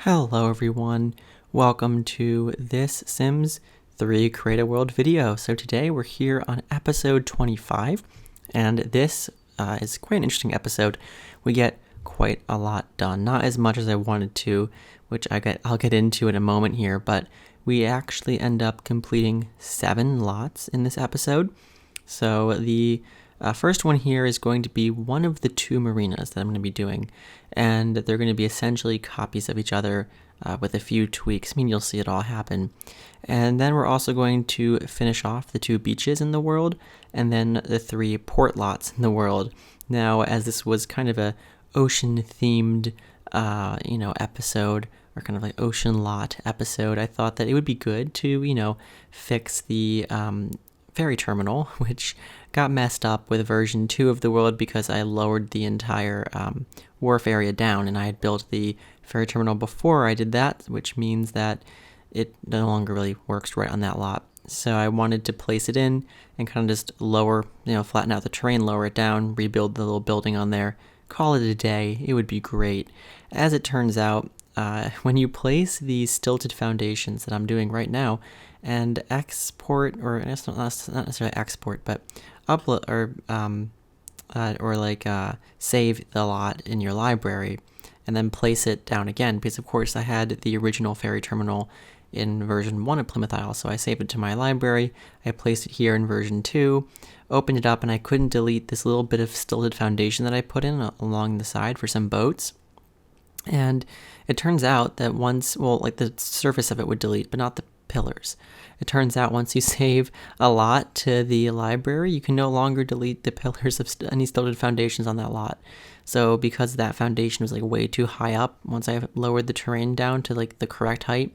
Hello everyone, welcome to this Sims 3 Create a World video. So today we're here on episode 25, and this is quite an interesting episode. We get quite a lot done, not as much as I wanted to, which I'll get into in a moment here, but we actually end up completing 7 lots in this episode. So the first one here is going to be one of the 2 marinas that I'm going to be doing, and they're going to be essentially copies of each other with a few tweaks. I mean, you'll see it all happen. And then we're also going to finish off the 2 beaches in the world, and then the 3 port lots in the world. Now, as this was kind of a ocean-themed, episode, or kind of like ocean lot episode, I thought that it would be good to, fix the ferry terminal, which got messed up with version 2 of the world because I lowered the entire wharf area down, and I had built the ferry terminal before I did that, which means that it no longer really works right on that lot. So I wanted to place it in and kind of just lower, flatten out the terrain, lower it down, rebuild the little building on there, call it a day. It would be great. As it turns out, when you place these stilted foundations that I'm doing right now and export, or it's not necessarily export, but upload or save the lot in your library and then place it down again, because of course I had the original ferry terminal in version 1 of Plymouth Isle, so I saved it to my library. I placed it here in version 2, opened it up, and I couldn't delete this little bit of stilted foundation that I put in along the side for some boats. And it turns out that the surface of it would delete, but not the pillars. It turns out once you save a lot to the library, you can no longer delete the pillars of any stilted foundations on that lot. So because that foundation was way too high up, once I lowered the terrain down to the correct height,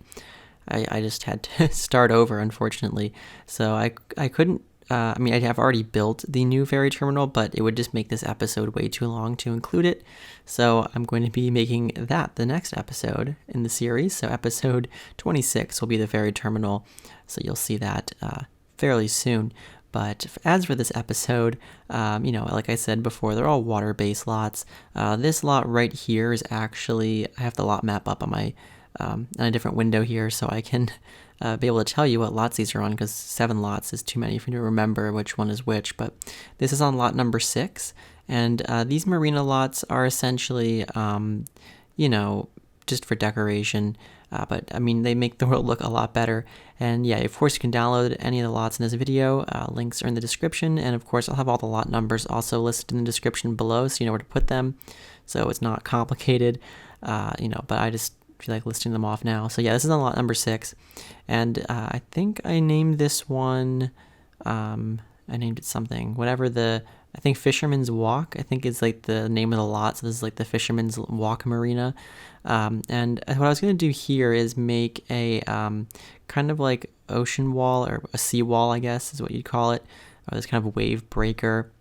I just had to start over, unfortunately. So I couldn't, I have already built the new ferry terminal, but it would just make this episode way too long to include it. So I'm going to be making that the next episode in the series. So episode 26 will be the ferry terminal. So you'll see that fairly soon. But as for this episode, like I said before, they're all water-based lots. This lot right here is actually, I have the lot map up on my on a different window here, so I can be able to tell you what lots these are on, because 7 lots is too many for me to remember which one is which. But this is on lot number 6, and these marina lots are essentially, just for decoration. But they make the world look a lot better. And yeah, of course you can download any of the lots in this video. Links are in the description, and of course I'll have all the lot numbers also listed in the description below, so you know where to put them. So it's not complicated, but I just feel like listing them off now. So yeah, this is on lot number 6, and I think I named this one, I named it something, I think Fisherman's Walk, I think is the name of the lot. So this is the Fisherman's Walk Marina. And what I was going to do here is make a kind of ocean wall, or a sea wall, I guess is what you'd call it, or this kind of wave breaker.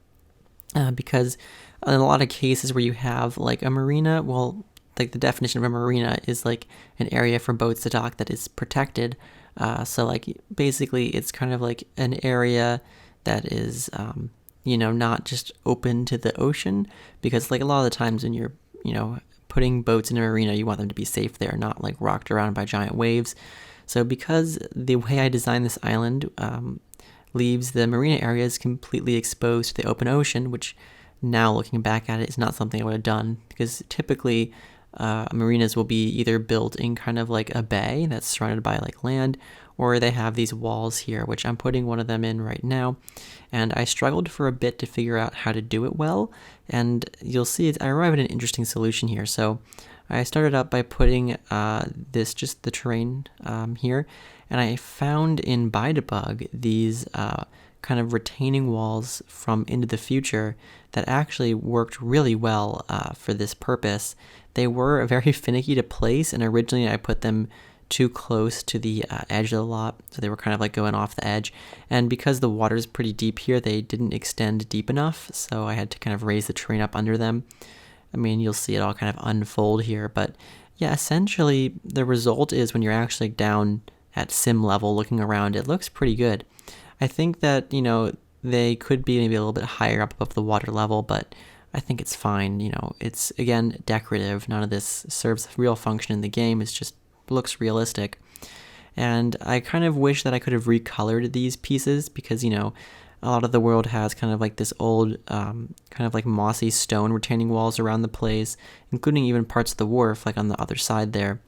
Because in a lot of cases where you have a marina, the definition of a marina is an area for boats to dock that is protected. So basically it's kind of an area that is, not just open to the ocean, because a lot of the times when you're, putting boats in a marina, you want them to be safe there, not rocked around by giant waves. So because the way I designed this island leaves the marina areas completely exposed to the open ocean, which now looking back at it is not something I would have done, because typically marinas will be either built in kind of a bay that's surrounded by land, or they have these walls here, which I'm putting one of them in right now. And I struggled for a bit to figure out how to do it well, and you'll see I arrived at an interesting solution here. So I started up by putting just the terrain here, and I found in ByDebug these kind of retaining walls from Into the Future that actually worked really well for this purpose. They were very finicky to place, and originally I put them too close to the edge of the lot, so they were kind of going off the edge. And because the water's pretty deep here, they didn't extend deep enough, so I had to kind of raise the terrain up under them. You'll see it all kind of unfold here, but yeah, essentially the result is when you're actually down at sim level looking around, it looks pretty good. I think that, they could be maybe a little bit higher up above the water level, but I think it's fine. You know, it's, again, decorative. None of this serves a real function in the game. It's just looks realistic. And I kind of wish that I could have recolored these pieces because, you know, a lot of the world has kind of like this old, kind of like mossy stone retaining walls around the place, including even parts of the wharf, like on the other side there,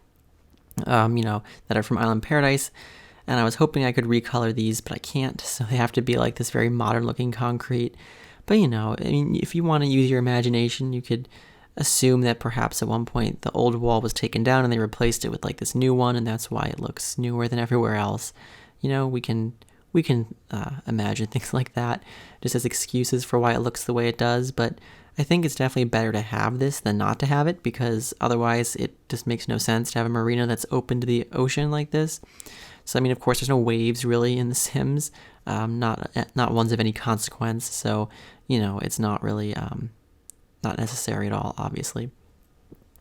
you know, that are from Island Paradise. And I was hoping I could recolor these, but I can't, so they have to be like this very modern looking concrete. But, you know, I mean, if you want to use your imagination, you could assume that perhaps at one point the old wall was taken down and they replaced it with like this new one, and that's why it looks newer than everywhere else. You know, we can imagine things like that just as excuses for why it looks the way it does, but I think it's definitely better to have this than not to have it, because otherwise it just makes no sense to have a marina that's open to the ocean like this. So, I mean, of course, there's no waves really in The Sims, not ones of any consequence, so, you know, it's not really not necessary at all, obviously.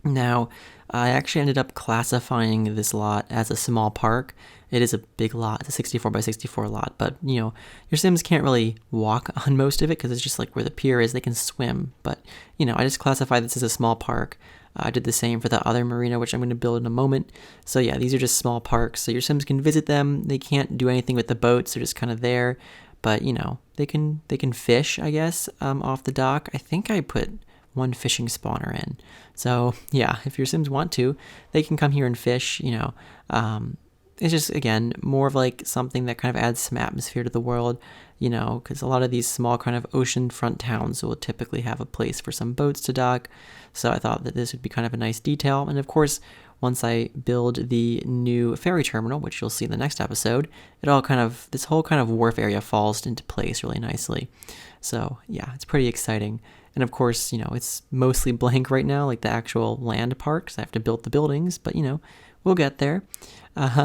Now, I actually ended up classifying this lot as a small park. It is a big lot. It's a 64 by 64 lot, but, you know, your Sims can't really walk on most of it because it's just like where the pier is. They can swim, but, you know, I just classified this as a small park. I did the same for the other marina, which I'm going to build in a moment. So yeah, these are just small parks, so your Sims can visit them. They can't do anything with the boats. They're just kind of there, but, you know, they can fish, I guess, off the dock. I think I put one fishing spawner in. So yeah, if your Sims want to, they can come here and fish, you know. It's just, again, more of like something that kind of adds some atmosphere to the world, you know, because a lot of these small kind of oceanfront towns will typically have a place for some boats to dock. So I thought that this would be kind of a nice detail. And of course, once I build the new ferry terminal, which you'll see in the next episode, this whole kind of wharf area falls into place really nicely. So yeah, it's pretty exciting. And of course, you know, it's mostly blank right now, like the actual land park, so I have to build the buildings, but, you know, we'll get there.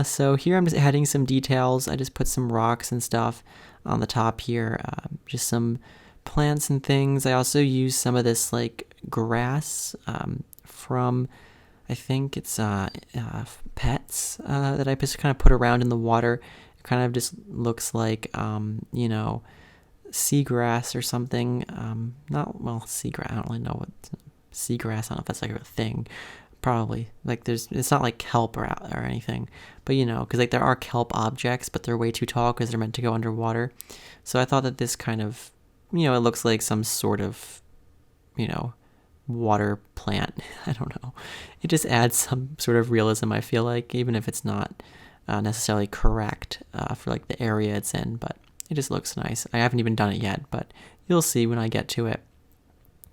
So here I'm just adding some details. I just put some rocks and stuff on the top here, just some plants and things. I also use some of this like grass from, I think it's pets that I just kind of put around in the water. It kind of just looks like, you know, seagrass or something. Seagrass, I don't really know what seagrass, I don't know if that's like a thing. Probably, like, it's not like kelp or anything, but, you know, because like there are kelp objects, but they're way too tall because they're meant to go underwater. So I thought that this kind of, you know, it looks like some sort of, you know, water plant. I don't know. It just adds some sort of realism, I feel like, even if it's not necessarily correct for like the area it's in, but it just looks nice. I haven't even done it yet, but you'll see when I get to it.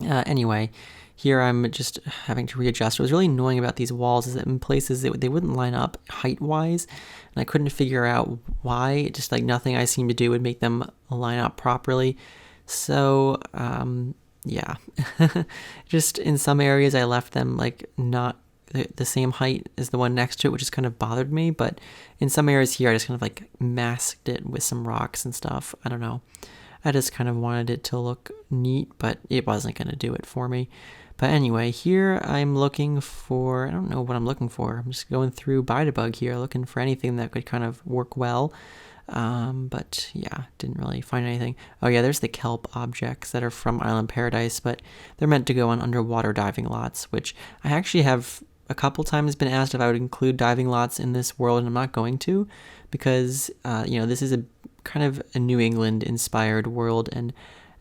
Anyway, here I'm just having to readjust. What was really annoying about these walls is that in places they wouldn't line up height-wise, and I couldn't figure out why. Just like nothing I seemed to do would make them line up properly. So, yeah. Just in some areas I left them like not the same height as the one next to it, which just kind of bothered me, but in some areas here I just kind of like masked it with some rocks and stuff. I don't know. I just kind of wanted it to look neat, but it wasn't going to do it for me. But anyway, here I'm looking for, I don't know what I'm looking for. I'm just going through Bug here, looking for anything that could kind of work well. But yeah, didn't really find anything. Oh yeah, there's the kelp objects that are from Island Paradise, but they're meant to go on underwater diving lots, which I actually have a couple times been asked if I would include diving lots in this world, and I'm not going to, because, you know, this is a kind of a New England inspired world, and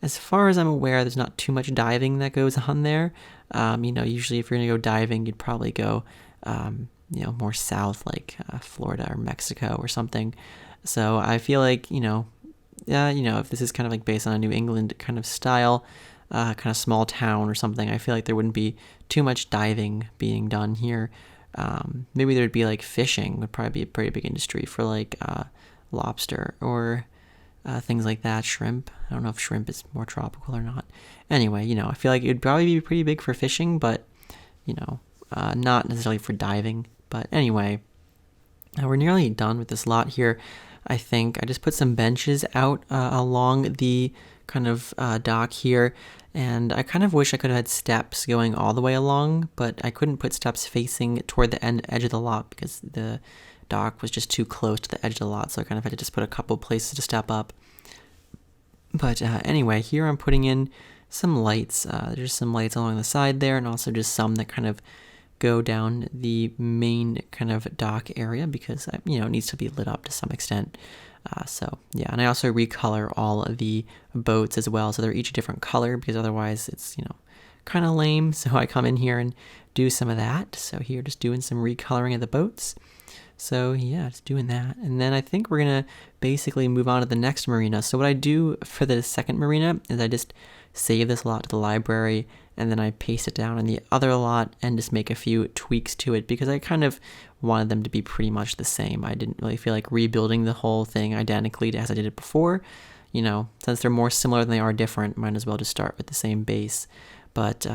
as far as I'm aware, there's not too much diving that goes on there. You know, usually if you're going to go diving, you'd probably go, you know, more south, like Florida or Mexico or something. So I feel like, you know, if this is kind of like based on a New England kind of style, kind of small town or something, I feel like there wouldn't be too much diving being done here. Maybe there'd be like fishing would probably be a pretty big industry for like lobster or things like that, shrimp. I don't know if shrimp is more tropical or not. Anyway, you know, I feel like it'd probably be pretty big for fishing, but, you know, not necessarily for diving. But anyway, we're nearly done with this lot here. I think I just put some benches out along the kind of dock here, and I kind of wish I could have had steps going all the way along, but I couldn't put steps facing toward the edge of the lot because the dock was just too close to the edge of the lot, so I kind of had to just put a couple places to step up. But anyway, here I'm putting in some lights. There's some lights along the side there, and also just some that kind of go down the main kind of dock area because it needs to be lit up to some extent. So yeah, and I also recolor all of the boats as well, so they're each a different color because otherwise it's kind of lame. So I come in here and do some of that. So here, just doing some recoloring of the boats. So yeah, just doing that. And then I think we're gonna basically move on to the next marina. So what I do for the second marina is I just save this lot to the library, and then I paste it down in the other lot and just make a few tweaks to it because I kind of wanted them to be pretty much the same. I didn't really feel like rebuilding the whole thing identically as I did it before. Since they're more similar than they are different, might as well just start with the same base. But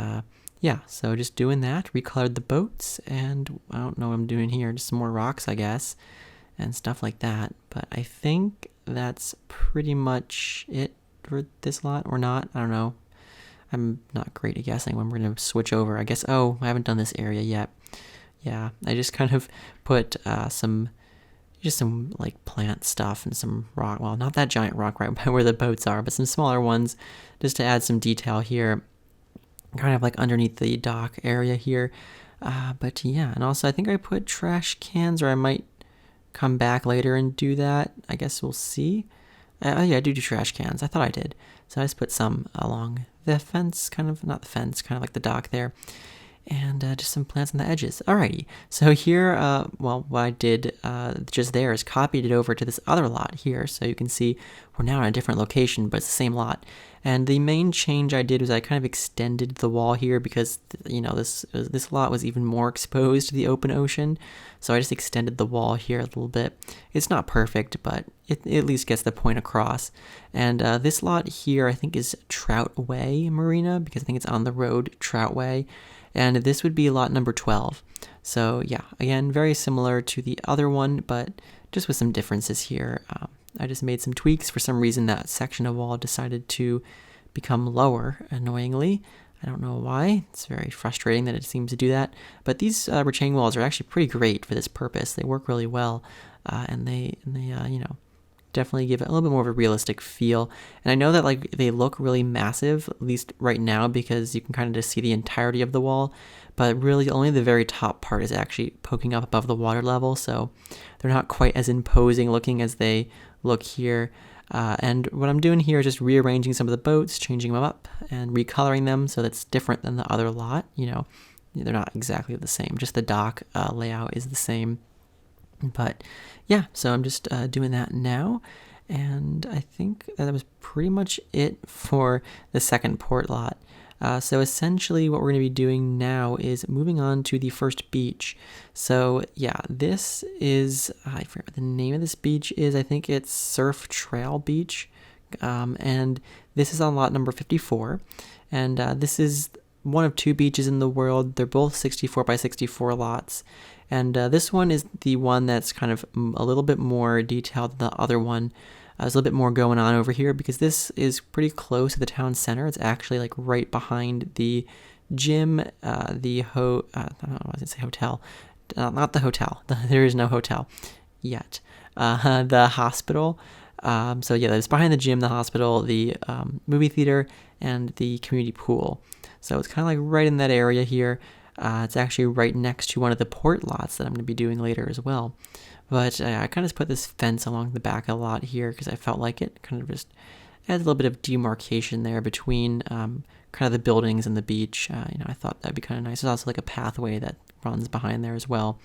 yeah, so just doing that, recolored the boats, and I don't know what I'm doing here, just some more rocks, I guess, and stuff like that. But I think that's pretty much it for this lot, or not. I don't know. I'm not great at guessing when we're going to switch over. I guess, I haven't done this area yet. Yeah, I just kind of put some like plant stuff and some rock, well, not that giant rock right where the boats are, but some smaller ones just to add some detail here, kind of like underneath the dock area here. But yeah, and also I think I put trash cans, or I might come back later and do that. I guess we'll see. Yeah, I do trash cans. I thought I did. So I just put some along the fence, not the fence, kind of like the dock there. And just some plants on the edges. Alrighty, so here, what I did just there is copied it over to this other lot here. So you can see we're now in a different location, but it's the same lot. And the main change I did was I kind of extended the wall here because, this lot was even more exposed to the open ocean. So I just extended the wall here a little bit. It's not perfect, but it at least gets the point across. And this lot here I think is Trout Way Marina because I think it's on the road, Trout Way. And this would be lot number 12. So yeah, again, very similar to the other one, but just with some differences here. I just made some tweaks. For some reason, that section of wall decided to become lower, annoyingly. I don't know why. It's very frustrating that it seems to do that. But these retaining walls are actually pretty great for this purpose. They work really well, and they definitely give it a little bit more of a realistic feel. And I know that they look really massive, at least right now, because you can kind of just see the entirety of the wall, but really only the very top part is actually poking up above the water level, so they're not quite as imposing looking as they look here. And what I'm doing here is just rearranging some of the boats, changing them up, and recoloring them so that's different than the other lot. They're not exactly the same, just the dock layout is the same. But yeah, so I'm just doing that now, and I think that was pretty much it for the second port lot. So essentially what we're going to be doing now is moving on to the first beach. So yeah, this is, I forget what the name of this beach is. I think it's Surf Trail Beach, and this is on lot number 54, and this is one of two beaches in the world. They're both 64 by 64 lots. And this one is the one that's kind of a little bit more detailed than the other one. There's a little bit more going on over here because this is pretty close to the town center. It's actually right behind the gym, I don't know, I was gonna say hotel. Not the hotel. There is no hotel yet. The hospital. So yeah, it's behind the gym, the hospital, the movie theater, and the community pool. So it's kind of right in that area here. It's actually right next to one of the port lots that I'm going to be doing later as well. But I kind of just put this fence along the back of the lot here because I felt like it kind of just adds a little bit of demarcation there between kind of the buildings and the beach. I thought that'd be kind of nice. There's also a pathway that runs behind there as well.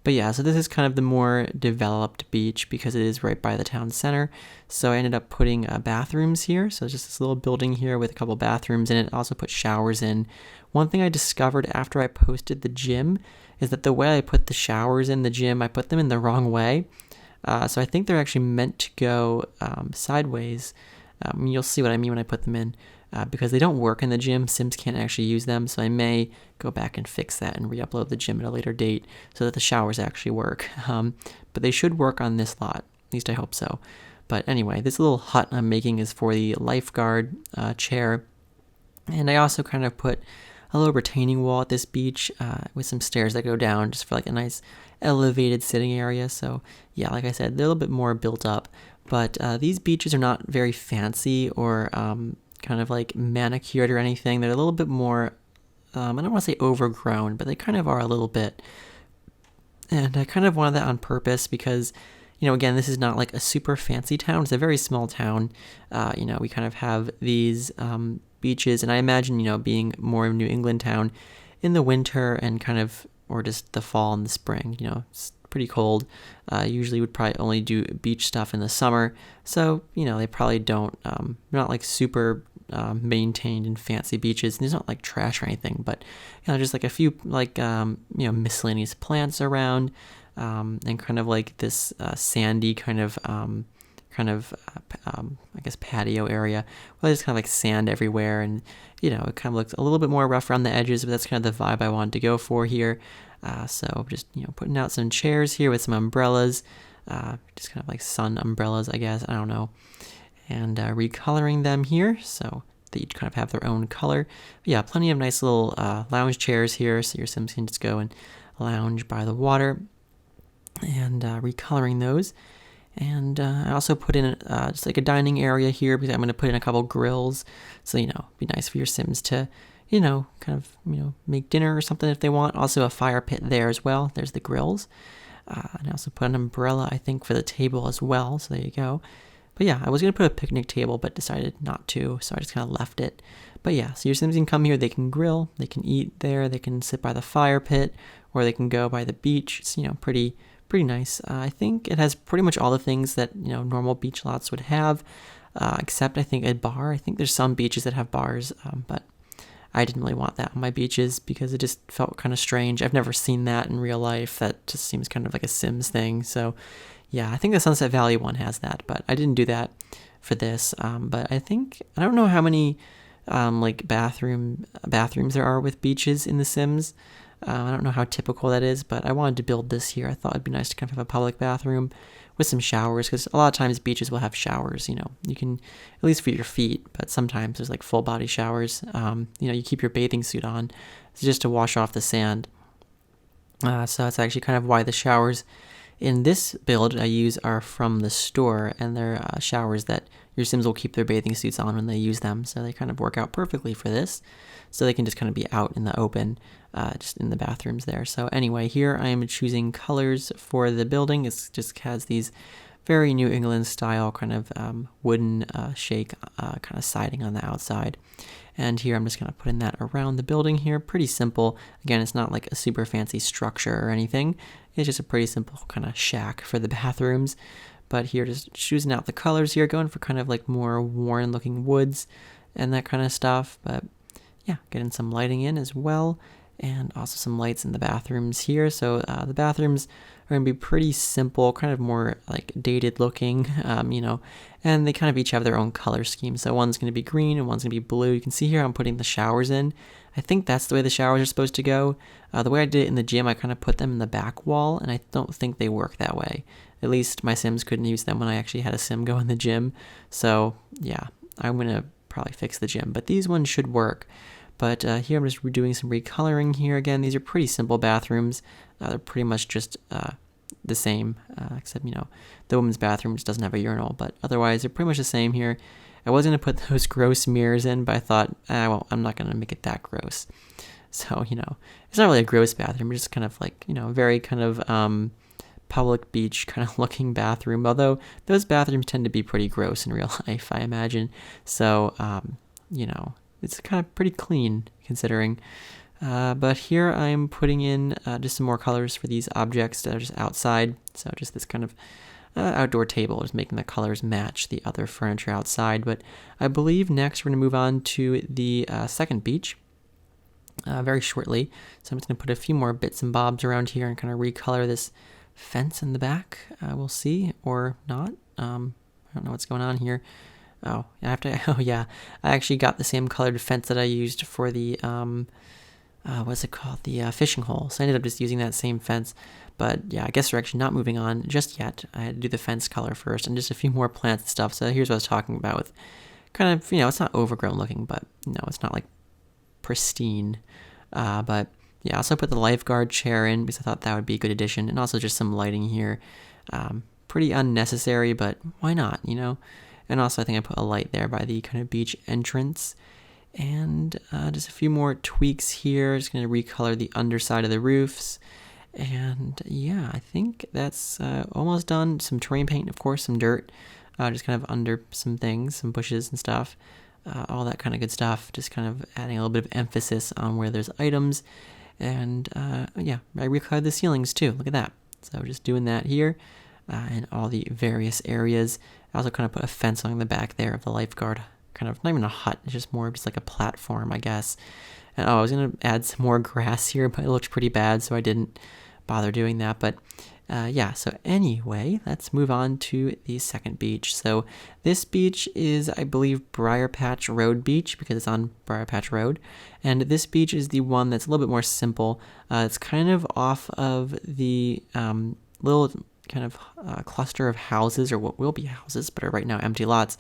But yeah, so this is kind of the more developed beach because it is right by the town center. So I ended up putting bathrooms here. So just this little building here with a couple bathrooms in it. Also put showers in. One thing I discovered after I posted the gym is that the way I put the showers in the gym, I put them in the wrong way. So I think they're actually meant to go sideways. You'll see what I mean when I put them in. Because they don't work in the gym, Sims can't actually use them, so I may go back and fix that and re-upload the gym at a later date so that the showers actually work. But they should work on this lot, at least I hope so. But anyway, this little hut I'm making is for the lifeguard chair, and I also kind of put a little retaining wall at this beach with some stairs that go down just for a nice elevated sitting area. So yeah, like I said, they're a little bit more built up, but these beaches are not very fancy or kind of like manicured or anything. They're a little bit more, I don't want to say overgrown, but they kind of are a little bit. And I kind of wanted that on purpose because, again, this is not like a super fancy town. It's a very small town. We kind of have these beaches, and I imagine, being more of a New England town in the winter and kind of, or just the fall and the spring, it's pretty cold. Usually would probably only do beach stuff in the summer. So, they probably don't, not like super maintained and fancy beaches. And there's not like trash or anything, but, just like a few like, miscellaneous plants around, and kind of like this sandy kind of, I guess patio area. Well, there's kind of like sand everywhere, and it kind of looks a little bit more rough around the edges, but that's kind of the vibe I wanted to go for here. So just putting out some chairs here with some umbrellas, just kind of like sun umbrellas, I guess. I don't know, and recoloring them here so they each kind of have their own color. But yeah, plenty of nice little lounge chairs here, so your Sims can just go and lounge by the water, and recoloring those. And I also put in just like a dining area here because I'm going to put in a couple grills. So, it'd be nice for your Sims to, kind of, make dinner or something if they want. Also a fire pit there as well. There's the grills. And I also put an umbrella, I think, for the table as well. So there you go. But yeah, I was going to put a picnic table, but decided not to. So I just kind of left it. But yeah, so your Sims can come here. They can grill. They can eat there. They can sit by the fire pit, or they can go by the beach. It's, pretty nice. I think it has pretty much all the things that normal beach lots would have, except I think a bar. I think there's some beaches that have bars, but I didn't really want that on my beaches because it just felt kind of strange. I've never seen that in real life. That just seems kind of like a Sims thing. So yeah, I think the Sunset Valley one has that, but I didn't do that for this. But I don't know how many like bathrooms there are with beaches in The Sims. I don't know how typical that is, but I wanted to build this here. I thought it'd be nice to kind of have a public bathroom with some showers, because a lot of times beaches will have showers. You can, at least for your feet, but sometimes there's like full body showers. You keep your bathing suit on just to wash off the sand. So that's actually kind of why the showers in this build I use are from the store, and they're showers that your Sims will keep their bathing suits on when they use them. So they kind of work out perfectly for this. So they can just kind of be out in the open, just in the bathrooms there. So anyway, here I am choosing colors for the building. It just has these very New England style kind of wooden shake kind of siding on the outside. And here I'm just kind of putting that around the building here. Pretty simple. Again, it's not like a super fancy structure or anything. It's just a pretty simple kind of shack for the bathrooms. But here, just choosing out the colors here, going for kind of like more worn looking woods and that kind of stuff. But yeah, getting some lighting in as well, and also some lights in the bathrooms here. So the bathrooms are going to be pretty simple, kind of more like dated looking, and they kind of each have their own color scheme. So one's going to be green and one's going to be blue. You can see here I'm putting the showers in. I think that's the way the showers are supposed to go. The way I did it in the gym, I kind of put them in the back wall, and I don't think they work that way. At least my Sims couldn't use them when I actually had a Sim go in the gym. So yeah, I'm going to probably fix the gym, but these ones should work. But here I'm just doing some recoloring here. Again, these are pretty simple bathrooms. They're pretty much just the same, except, the women's bathroom just doesn't have a urinal, but otherwise they're pretty much the same here. I was going to put those gross mirrors in, but I thought, well, I'm not going to make it that gross. So, it's not really a gross bathroom. It's just kind of like, very kind of public beach kind of looking bathroom, although those bathrooms tend to be pretty gross in real life, I imagine. So, it's kind of pretty clean considering. But here I'm putting in just some more colors for these objects that are just outside. So just this kind of outdoor table, just making the colors match the other furniture outside. But I believe next we're going to move on to the second beach very shortly. So I'm just going to put a few more bits and bobs around here and kind of recolor this fence in the back. We'll see, or not. I don't know what's going on here. Oh, I have to. Oh, yeah. I actually got the same colored fence that I used for the what's it called? The fishing hole. So I ended up just using that same fence. But yeah, I guess we're actually not moving on just yet. I had to do the fence color first, and just a few more plants and stuff. So here's what I was talking about with kind of, it's not overgrown looking, but no, it's not like pristine. But yeah, I also put the lifeguard chair in because I thought that would be a good addition, and also just some lighting here. Pretty unnecessary, but why not? And also I think I put a light there by the kind of beach entrance. And just a few more tweaks here. Just going to recolor the underside of the roofs. And yeah, I think that's almost done. Some terrain paint, of course, some dirt, just kind of under some things, some bushes and stuff, all that kind of good stuff. Just kind of adding a little bit of emphasis on where there's items. And yeah, I recolored the ceilings too. Look at that. So just doing that here in all the various areas. I also kind of put a fence along the back there of the lifeguard. Kind of, not even a hut, it's just more of just like a platform, I guess. And I was going to add some more grass here, but it looked pretty bad, so I didn't bother doing that. But yeah, so anyway, let's move on to the second beach. So this beach is, I believe, Briarpatch Road Beach, because it's on Briarpatch Road. And this beach is the one that's a little bit more simple. It's kind of off of the little kind of cluster of houses, or what will be houses, but are right now empty lots,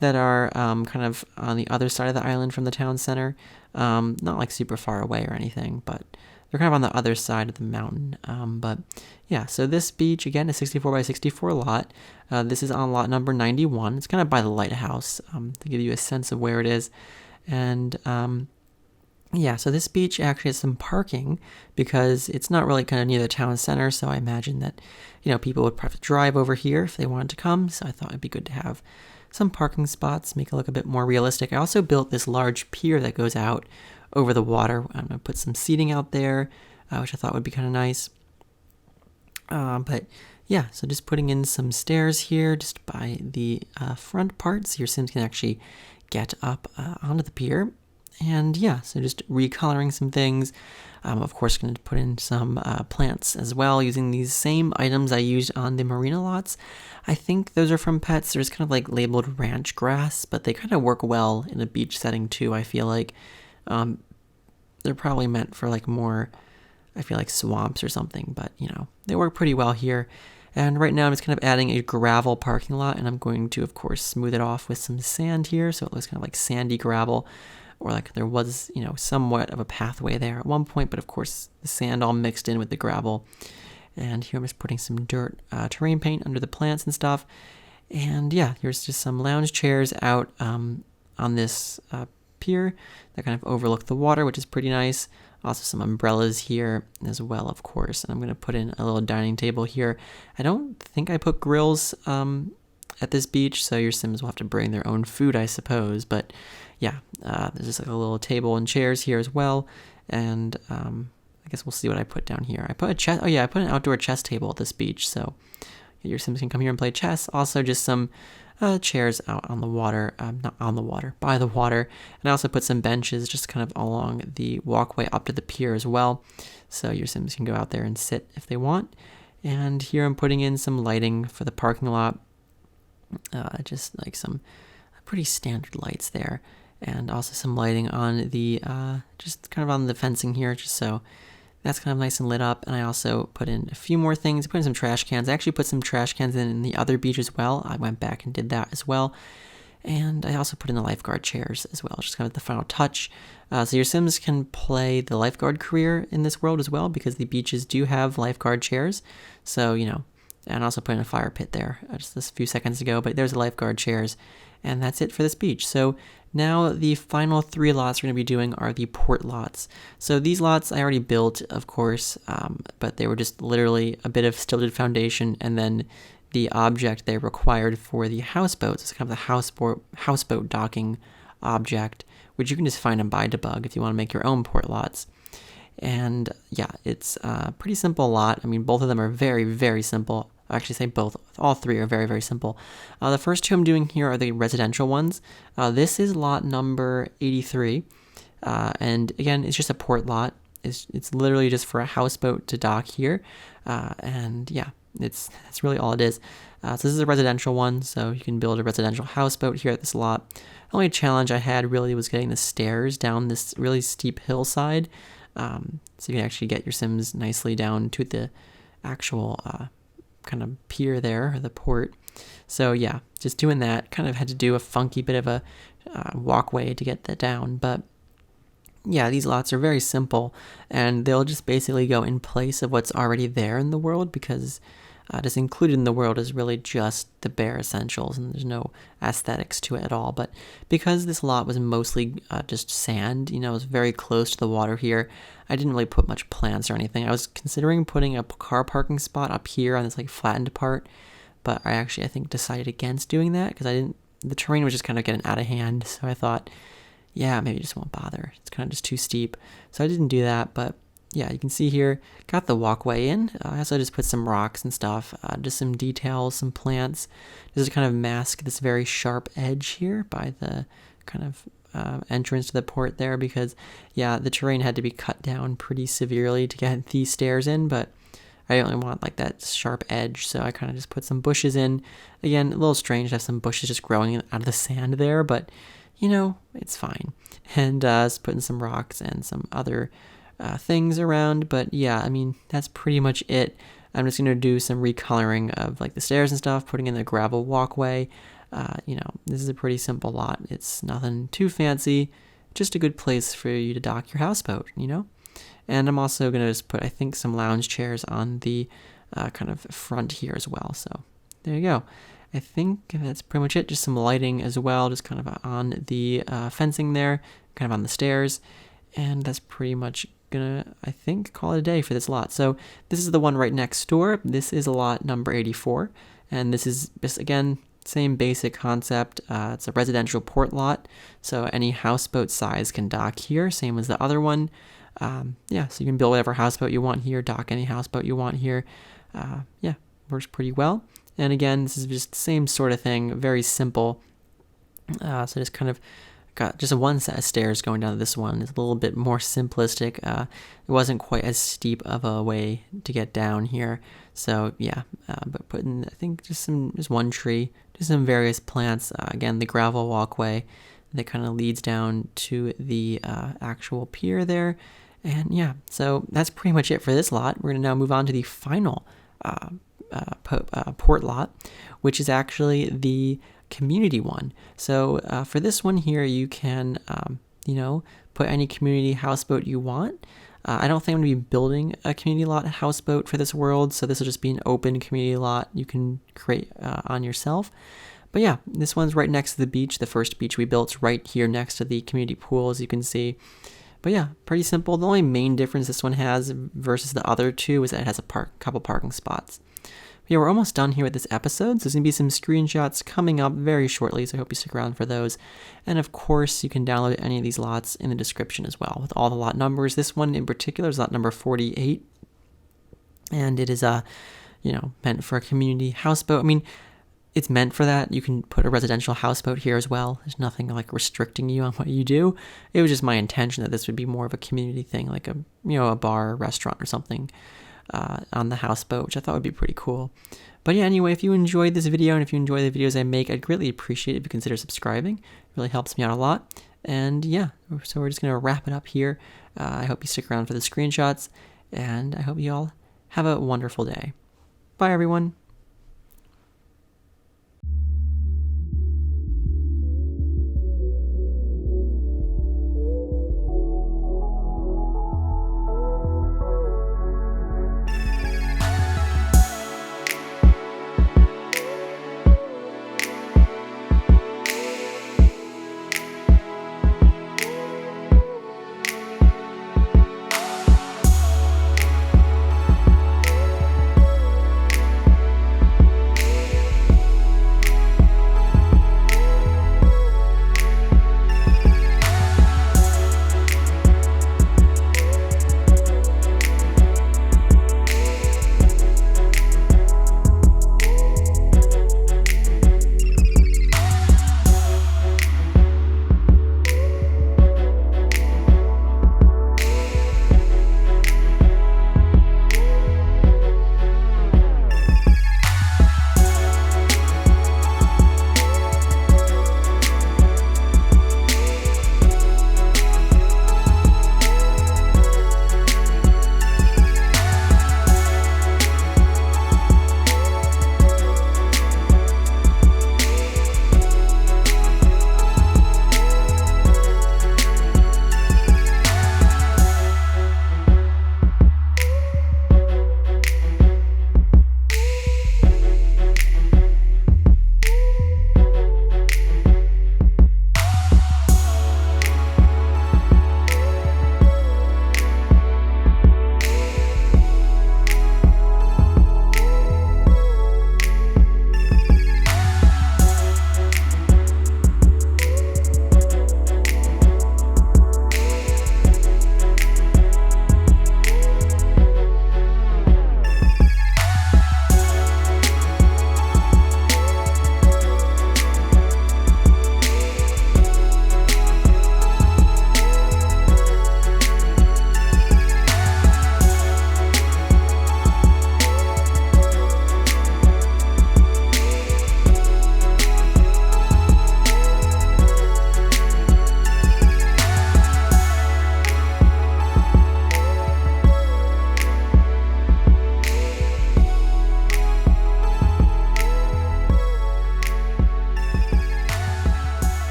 that are kind of on the other side of the island from the town center. Not like super far away or anything, but they're kind of on the other side of the mountain. But yeah, so this beach, again, is 64 by 64 lot. This is on lot number 91. It's kind of by the lighthouse, to give you a sense of where it is. And yeah, so this beach actually has some parking because it's not really kind of near the town center. So I imagine that, people would probably drive over here if they wanted to come. So I thought it'd be good to have some parking spots, make it look a bit more realistic. I also built this large pier that goes out over the water. I'm going to put some seating out there, which I thought would be kind of nice. But yeah, so just putting in some stairs here just by the front part so your Sims can actually get up onto the pier. And yeah, so just recoloring some things. Of course, going to put in some plants as well using these same items I used on the marina lots. I think those are from Pets. They're just kind of like labeled ranch grass, but they kind of work well in a beach setting too, I feel like. They're probably meant for like more, I feel like, swamps or something, but they work pretty well here. And right now I'm just kind of adding a gravel parking lot, and I'm going to, of course, smooth it off with some sand here so it looks kind of like sandy gravel. Or like there was, somewhat of a pathway there at one point, but of course the sand all mixed in with the gravel. And here I'm just putting some dirt terrain paint under the plants and stuff. And yeah, here's just some lounge chairs out on this pier that kind of overlook the water, which is pretty nice. Also some umbrellas here as well, of course. And I'm going to put in a little dining table here. I don't think I put grills at this beach, so your Sims will have to bring their own food, I suppose. But yeah, there's just like a little table and chairs here as well. And I guess we'll see what I put down here. I put a chess. Oh yeah, I put an outdoor chess table at this beach, so your Sims can come here and play chess. Also, just some chairs out on the water, not on the water, by the water. And I also put some benches just kind of along the walkway up to the pier as well, so your Sims can go out there and sit if they want. And here I'm putting in some lighting for the parking lot, just like some pretty standard lights there. And also some lighting on the, just kind of on the fencing here, just so that's kind of nice and lit up. And I also put in a few more things. I put in some trash cans. I actually put some trash cans in the other beach as well. I went back and did that as well. And I also put in the lifeguard chairs as well, just kind of the final touch. So your Sims can play the lifeguard career in this world as well, because the beaches do have lifeguard chairs. So, and also put in a fire pit there just a few seconds ago, but there's the lifeguard chairs. And that's it for this beach. So now the final 3 lots we're going to be doing are the port lots. So these lots I already built, of course, but they were just literally a bit of stilted foundation and then the object they required for the houseboats. It's kind of the houseboat docking object, which you can just find on BuyDebug if you want to make your own port lots. And yeah, it's a pretty simple lot. I mean, both of them are very, very simple. I actually say both. All 3 are very, very simple. The first 2 I'm doing here are the residential ones. This is lot number 83. And again, it's just a port lot. It's literally just for a houseboat to dock here. And yeah, that's really all it is. So this is a residential one, so you can build a residential houseboat here at this lot. The only challenge I had really was getting the stairs down this really steep hillside. So you can actually get your Sims nicely down to the actual kind of pier there, or the port. So yeah, just doing that. Kind of had to do a funky bit of a walkway to get that down, but yeah, these lots are very simple, and they'll just basically go in place of what's already there in the world, because just included in the world is really just the bare essentials, and there's no aesthetics to it at all. But because this lot was mostly just sand, it was very close to the water here, I didn't really put much plants or anything. I was considering putting a car parking spot up here on this like flattened part, but I think decided against doing that because the terrain was just kind of getting out of hand. So I thought, yeah, maybe just won't bother. It's kind of just too steep. So I didn't do that, but yeah, you can see here, got the walkway in. I also just put some rocks and stuff, just some details, some plants, just to kind of mask this very sharp edge here by the kind of entrance to the port there, because yeah, the terrain had to be cut down pretty severely to get these stairs in, but I only want like that sharp edge, so I kind of just put some bushes in. Again, a little strange to have some bushes just growing out of the sand there, but it's fine. And just putting some rocks and some other things around, but yeah, I mean, that's pretty much it. I'm just going to do some recoloring of like the stairs and stuff, putting in the gravel walkway. This is a pretty simple lot. It's nothing too fancy, just a good place for you to dock your houseboat, And I'm also going to just put, I think, some lounge chairs on the kind of front here as well. So there you go. I think that's pretty much it. Just some lighting as well, just kind of on the fencing there, kind of on the stairs. And that's pretty much gonna, I think, call it a day for this lot. So this is the one right next door. This is lot number 84. And this is just, again, same basic concept. It's a residential port lot. So any houseboat size can dock here, same as the other one. So you can build whatever houseboat you want here, dock any houseboat you want here. Works pretty well. And again, this is just the same sort of thing, very simple. So just kind of got just one set of stairs going down to this one. It's a little bit more simplistic. It wasn't quite as steep of a way to get down here. So yeah, but putting, I think, just one tree, just some various plants. Again, the gravel walkway that kind of leads down to the actual pier there. And yeah, so that's pretty much it for this lot. We're going to now move on to the final port lot, which is actually the community one. So for this one here, you can, put any community houseboat you want. I don't think I'm going to be building a community lot houseboat for this world, so this will just be an open community lot you can create on yourself. But yeah, this one's right next to the beach. The first beach we built's right here next to the community pool, as you can see. But yeah, pretty simple. The only main difference this one has versus the other two is that it has a couple parking spots. Yeah, we're almost done here with this episode, so there's going to be some screenshots coming up very shortly, so I hope you stick around for those. And of course, you can download any of these lots in the description as well, with all the lot numbers. This one in particular is lot number 48, and it is, meant for a community houseboat. I mean, it's meant for that. You can put a residential houseboat here as well. There's nothing like restricting you on what you do. It was just my intention that this would be more of a community thing, like a bar, or restaurant or something. On the houseboat, which I thought would be pretty cool. But yeah, anyway, if you enjoyed this video and if you enjoy the videos I make, I'd greatly appreciate it if you consider subscribing. It really helps me out a lot. And yeah, so we're just going to wrap it up here. I hope you stick around for the screenshots, and I hope you all have a wonderful day. Bye, everyone.